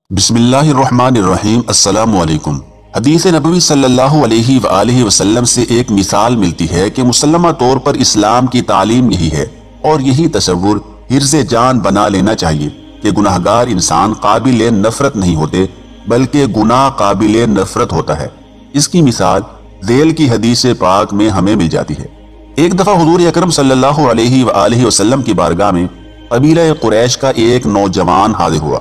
بسم اللہ الرحمن الرحیم۔ السلام علیکم۔ حدیث نبوی صلی اللہ علیہ وآلہ وسلم سے ایک مثال ملتی ہے کہ مسلمہ طور پر اسلام کی تعلیم یہی ہے، اور یہی تصور حرز جان بنا لینا چاہیے کہ گناہگار انسان قابل نفرت نہیں ہوتے بلکہ گناہ قابل نفرت ہوتا ہے۔ اس کی مثال ذیل کی حدیث پاک میں ہمیں مل جاتی ہے۔ ایک دفعہ حضور اکرم صلی اللہ علیہ وآلہ وسلم کی بارگاہ میں قبیلہ قریش کا ایک نوجوان حاضر ہوا۔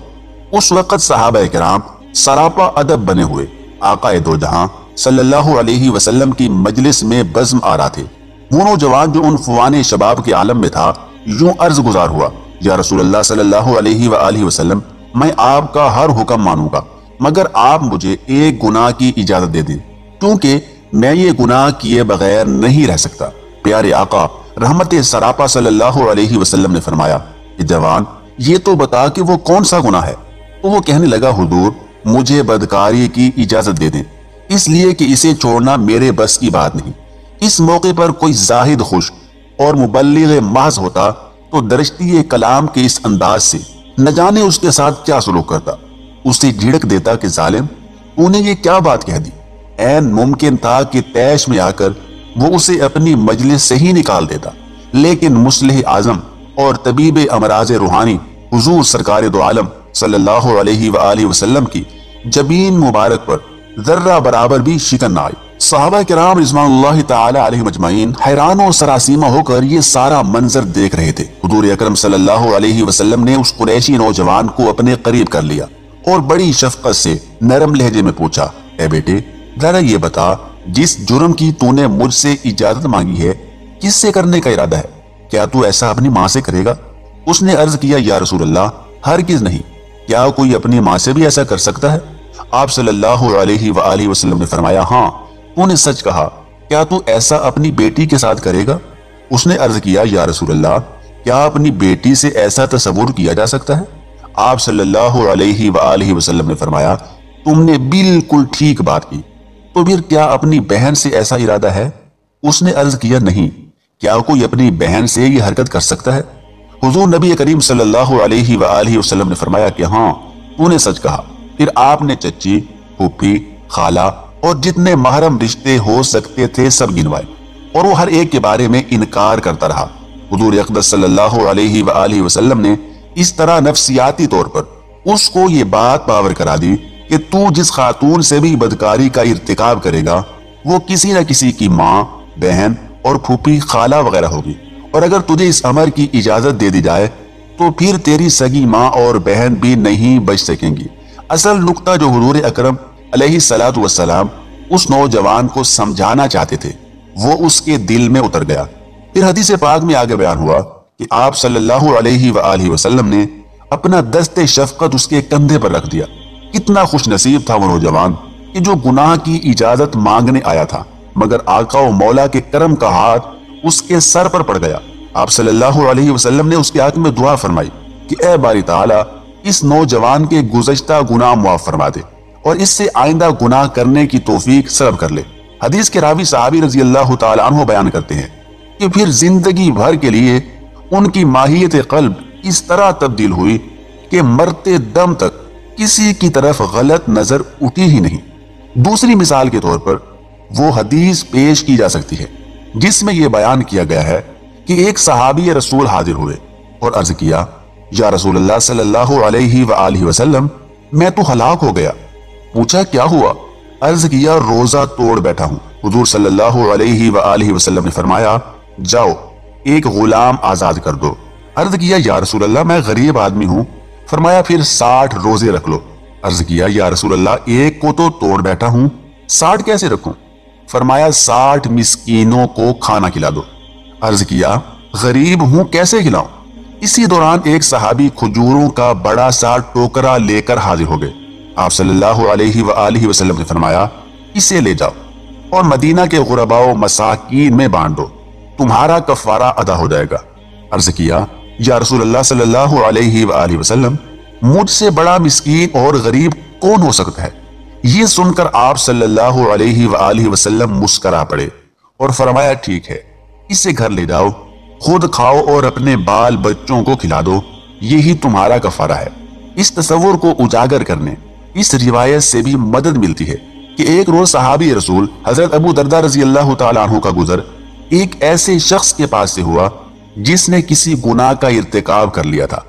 اس وقت صحابہ کرام سراپا ادب بنے ہوئے آقا دو جہاں صلی اللہ علیہ وسلم کی مجلس میں بزم آ رہا تھے۔ وہ نوجوان جو عنفوان شباب کے عالم میں تھا یوں عرض گزار ہوا: یا رسول اللہ صلی اللہ علیہ وآلہ وسلم، میں آپ کا ہر حکم مانوں گا مگر آپ مجھے ایک گناہ کی اجازت دے دیں، کیونکہ میں یہ گناہ کیے بغیر نہیں رہ سکتا۔ پیارے آقا رحمت سراپا صلی اللہ علیہ وسلم نے فرمایا کہ جوان، یہ تو بتا کہ وہ کون سا گناہ ہے؟ تو وہ کہنے لگا: حضور، مجھے بدکاری کی اجازت دے دیں، اس لیے کہ اسے چھوڑنا میرے بس کی بات نہیں۔ اس موقع پر کوئی زاہد خوش اور مبلغ محض ہوتا تو درشتی کلام کے اس انداز سے نہ جانے اس کے ساتھ کیا سلوک کرتا، اسے جھڑک دیتا کہ ظالم، تو نے یہ کیا بات کہہ دی۔ عین ممکن تھا کہ طیش میں آ کر وہ اسے اپنی مجلس سے ہی نکال دیتا، لیکن مصلح اعظم اور طبیب امراض روحانی حضور سرکار دو عالم صلی اللہ علیہ وآلہ وسلم کی جبین مبارک پر ذرہ برابر بھی شکن نہ آئی۔ صحابہ کرام رضوان اللہ تعالی علیہم اجمعین حیران و سراسیمہ ہو کر یہ سارا منظر دیکھ رہے تھے۔ حضور اکرم صلی اللہ علیہ وسلم نے اس قریشی نوجوان کو اپنے قریب کر لیا اور بڑی شفقت سے نرم لہجے میں پوچھا: اے بیٹے، ذرا یہ بتا، جس جرم کی تو نے مجھ سے اجازت مانگی ہے کس سے کرنے کا ارادہ ہے؟ کیا تو ایسا اپنی ماں سے کرے گا؟ اس نے عرض کیا: یا رسول اللہ، ہرگز نہیں۔ کیا کوئی اپنی ماں سے بھی ایسا کر سکتا ہے؟ آپ صلی اللہ علیہ وآلہ وسلم نے فرمایا: ہاں، تو نے سچ کہا۔ کیا تو ایسا اپنی بیٹی کے ساتھ کرے گا؟ اس نے عرض کیا: یا رسول اللہ، کیا اپنی بیٹی سے ایسا تصور کیا جا سکتا ہے؟ آپ صلی اللہ علیہ وآلہ وسلم نے فرمایا: تم نے بالکل ٹھیک بات کی، تو پھر کیا اپنی بہن سے ایسا ارادہ ہے؟ اس نے عرض کیا: نہیں۔ کیا کوئی اپنی بہن سے یہ حرکت کر سکتا ہے؟ حضور نبی کریم صلی اللہ علیہ وآلہ وسلم نے فرمایا کہ ہاں، تو نے سچ کہا۔ پھر آپ نے چچی، پھوپھی، خالہ اور جتنے محرم رشتے ہو سکتے تھے سب گنوائے، اور وہ ہر ایک کے بارے میں انکار کرتا رہا۔ حضور اقدس صلی اللہ علیہ وآلہ وسلم نے اس طرح نفسیاتی طور پر اس کو یہ بات باور کرا دی کہ تو جس خاتون سے بھی بدکاری کا ارتکاب کرے گا وہ کسی نہ کسی کی ماں، بہن اور پھوپھی، خالہ وغیرہ ہوگی، اور اگر تجھے اس امر کی اجازت دے دی جائے تو پھر تیری سگی ماں اور بہن بھی نہیں بچ سکیں گی۔ اصل نقطہ جو حضور اکرم علیہ الصلوۃ والسلام اس نوجوان کو سمجھانا چاہتے تھے وہ اس کے دل میں اتر گیا۔ پھر حدیث پاک میں آگے بیان ہوا کہ آپ صلی اللہ علیہ وآلہ وسلم نے اپنا دست شفقت اس کے کندھے پر رکھ دیا۔ کتنا خوش نصیب تھا وہ نوجوان کہ جو گناہ کی اجازت مانگنے آیا تھا، مگر آقا و مولا کے کرم کا ہاتھ اس کے سر پر پڑ گیا۔ آپ صلی اللہ علیہ وسلم نے اس کے حق میں دعا فرمائی کہ اے باری تعالی، اس نوجوان کے گزشتہ گناہ معاف فرما دے اور اس سے آئندہ گناہ کرنے کی توفیق سلب کر لے۔ حدیث کے راوی صحابی رضی اللہ تعالی عنہ بیان کرتے ہیں کہ پھر زندگی بھر کے لیے ان کی ماہیت قلب اس طرح تبدیل ہوئی کہ مرتے دم تک کسی کی طرف غلط نظر اٹھی ہی نہیں۔ دوسری مثال کے طور پر وہ حدیث پیش کی جا سکتی ہے جس میں یہ بیان کیا گیا ہے کہ ایک صحابی رسول حاضر ہوئے اور عرض کیا: یا رسول اللہ صلی اللہ علیہ وآلہ وسلم، میں تو ہلاک ہو گیا۔ پوچھا: کیا ہوا؟ عرض کیا: روزہ توڑ بیٹھا ہوں۔ حضور صلی اللہ علیہ وآلہ وسلم نے فرمایا: جاؤ ایک غلام آزاد کر دو۔ عرض کیا: یا رسول اللہ، میں غریب آدمی ہوں۔ فرمایا: پھر 60 روزے رکھ لو۔ عرض کیا: یا رسول اللہ، ایک کو تو توڑ بیٹھا ہوں، 60 کیسے رکھوں؟ فرمایا: 60 مسکینوں کو کھانا کھلا دو۔ عرض کیا: غریب ہوں، کیسے کھلاؤں؟ اسی دوران ایک صحابی کھجوروں کا بڑا سا ٹوکرا لے کر حاضر ہو گئے۔ آپ صلی اللہ علیہ وآلہ وسلم نے فرمایا: اسے لے جاؤ اور مدینہ کے غرباء و مساکین میں بانٹ دو، تمہارا کفارہ ادا ہو جائے گا۔ عرض کیا: یا رسول اللہ صلی اللہ علیہ وآلہ وسلم، مجھ سے بڑا مسکین اور غریب کون ہو سکتا ہے؟ یہ سن کر آپ صلی اللہ علیہ وآلہ وسلم مسکرا پڑے اور فرمایا: ٹھیک ہے، اسے گھر لے جاؤ، خود کھاؤ اور اپنے بال بچوں کو کھلا دو، یہی تمہارا کفارہ ہے۔ اس تصور کو اجاگر کرنے اس روایت سے بھی مدد ملتی ہے کہ ایک روز صحابی رسول حضرت ابو درداء رضی اللہ تعالیٰ عنہ کا گزر ایک ایسے شخص کے پاس سے ہوا جس نے کسی گناہ کا ارتکاب کر لیا تھا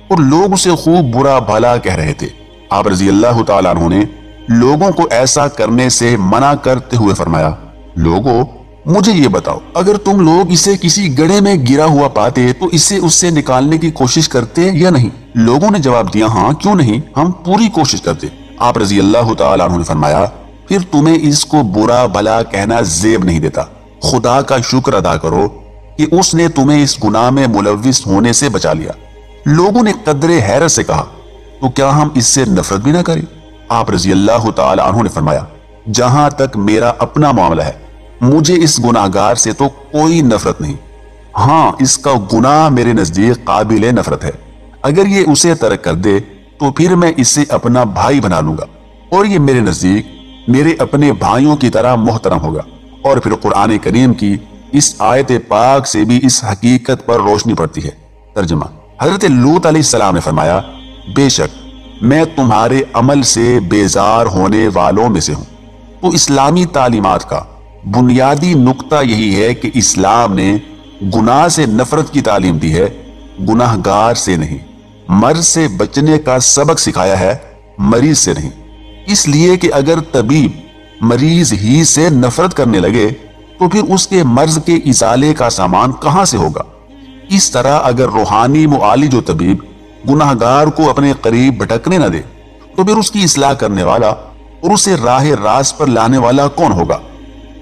اور لوگ اسے خوب برا بھلا کہہ رہے تھے۔ آپ رضی اللہ تعالیٰ عنہ نے لوگوں کو ایسا کرنے سے منع کرتے ہوئے فرمایا، لوگوں مجھے یہ بتاؤ، اگر تم لوگ اسے کسی گڑھے میں گرا ہوا پاتے تو اسے اس سے نکالنے کی کوشش کرتے یا نہیں؟ لوگوں نے جواب دیا، ہاں کیوں نہیں، ہم پوری کوشش کرتے۔ آپ رضی اللہ تعالیٰ عنہ نے فرمایا، پھر تمہیں اس کو برا بھلا کہنا زیب نہیں دیتا، خدا کا شکر ادا کرو کہ اس نے تمہیں اس گناہ میں ملوث ہونے سے بچا لیا۔ لوگوں نے قدر حیرت سے کہا، تو کیا ہم اس سے نفرت بھی نہ کریں؟ آپ رضی اللہ تعالی عنہ نے فرمایا، جہاں تک میرا اپنا معاملہ ہے مجھے اس گناہگار سے تو کوئی نفرت نہیں، ہاں اس کا گناہ میرے نزدیک قابل نفرت ہے، اگر یہ اسے ترک کر دے تو پھر میں اسے اپنا بھائی بنا لوں گا اور یہ میرے نزدیک میرے اپنے بھائیوں کی طرح محترم ہوگا۔ اور پھر قرآن کریم کی اس آیت پاک سے بھی اس حقیقت پر روشنی پڑتی ہے۔ ترجمہ: حضرت لوط علیہ السلام نے فرمایا، بے شک میں تمہارے عمل سے بیزار ہونے والوں میں سے ہوں۔ تو اسلامی تعلیمات کا بنیادی نقطہ یہی ہے کہ اسلام نے گناہ سے نفرت کی تعلیم دی ہے، گناہگار سے نہیں۔ مرض سے بچنے کا سبق سکھایا ہے، مریض سے نہیں۔ اس لیے کہ اگر طبیب مریض ہی سے نفرت کرنے لگے تو پھر اس کے مرض کے ازالے کا سامان کہاں سے ہوگا؟ اس طرح اگر روحانی معالج و طبیب گناہگار کو اپنے قریب بھٹکنے نہ دے تو پھر اس کی اصلاح کرنے والا اور اسے راہ راست پر لانے والا کون ہوگا؟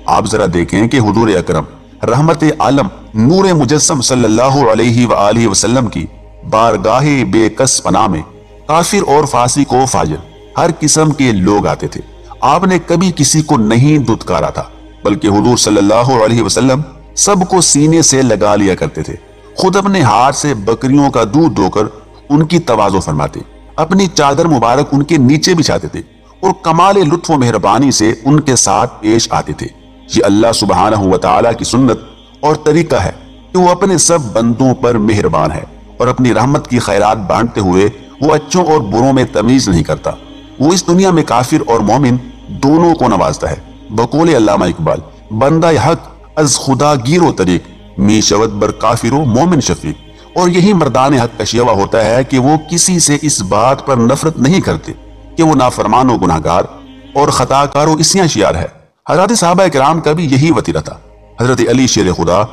آپ ذرا دیکھیں کہ حضور اکرم رحمت عالم نور مجسم صلی اللہ علیہ وآلہ وسلم کی بارگاہ بے کس پناہ میں کافر اور فاسق و فاجر ہر قسم کے لوگ آتے تھے۔ آپ نے کبھی کسی کو نہیں دھتکارا تھا، بلکہ حضور صلی اللہ علیہ وسلم سب کو سینے سے لگا لیا کرتے تھے، خود اپنے ہاتھ سے بکریوں کا دودھ دھو کر ان کی تواضع فرماتے، اپنی چادر مبارک ان کے نیچے بچھاتے تھے اور کمال لطف و مہربانی سے ان کے ساتھ پیش آتے تھے۔ یہ اللہ سبحانہ و تعالیٰ کی سنت اور طریقہ ہے کہ وہ اپنے سب بندوں پر مہربان ہے اور اپنی رحمت کی خیرات بانٹتے ہوئے وہ اچھوں اور بروں میں تمیز نہیں کرتا۔ وہ اس دنیا میں کافر اور مومن دونوں کو نوازتا ہے۔ بقول علامہ اقبال، بندہ حق از خدا گیر و طریق، می شود بر کافر و مومن شفیق۔ اور یہی مردان حق کا شیوہ ہوتا ہے کہ وہ کسی سے اس بات پر نفرت نہیں کرتے کہ وہ نافرمان و گناہگار اور خطا کار و عصیاں شیار ہے۔ حضرات صحابہ کرام کا بھی یہی وتیرہ تھا۔ حضرت علی شیر خدا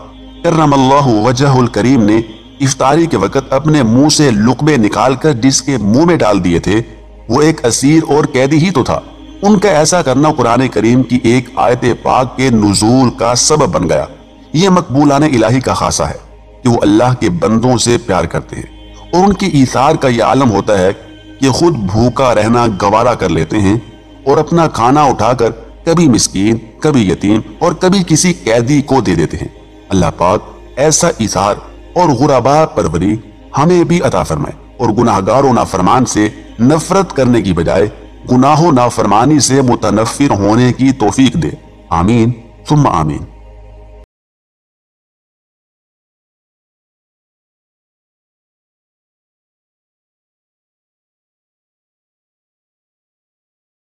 کرم اللہ وجہ الکریم نے افطاری کے وقت اپنے منہ سے لقمے نکال کر جس کے منہ میں ڈال دیے تھے وہ ایک اسیر اور قیدی ہی تو تھا۔ ان کا ایسا کرنا قرآن کریم کی ایک آیت پاک کے نزول کا سبب بن گیا۔ یہ مقبولان الہی کا خاصہ ہے کہ وہ اللہ کے بندوں سے پیار کرتے ہیں اور ان کی ایثار کا یہ عالم ہوتا ہے کہ خود بھوکا رہنا گوارا کر لیتے ہیں اور اپنا کھانا اٹھا کر کبھی مسکین، کبھی یتیم اور کبھی کسی قیدی کو دے دیتے ہیں۔ اللہ پاک ایسا ایثار اور غربا پروری ہمیں بھی عطا فرمائے اور گناہگار و نافرمان سے نفرت کرنے کی بجائے گناہ و نافرمانی سے متنفر ہونے کی توفیق دے۔ آمین ثم آمین۔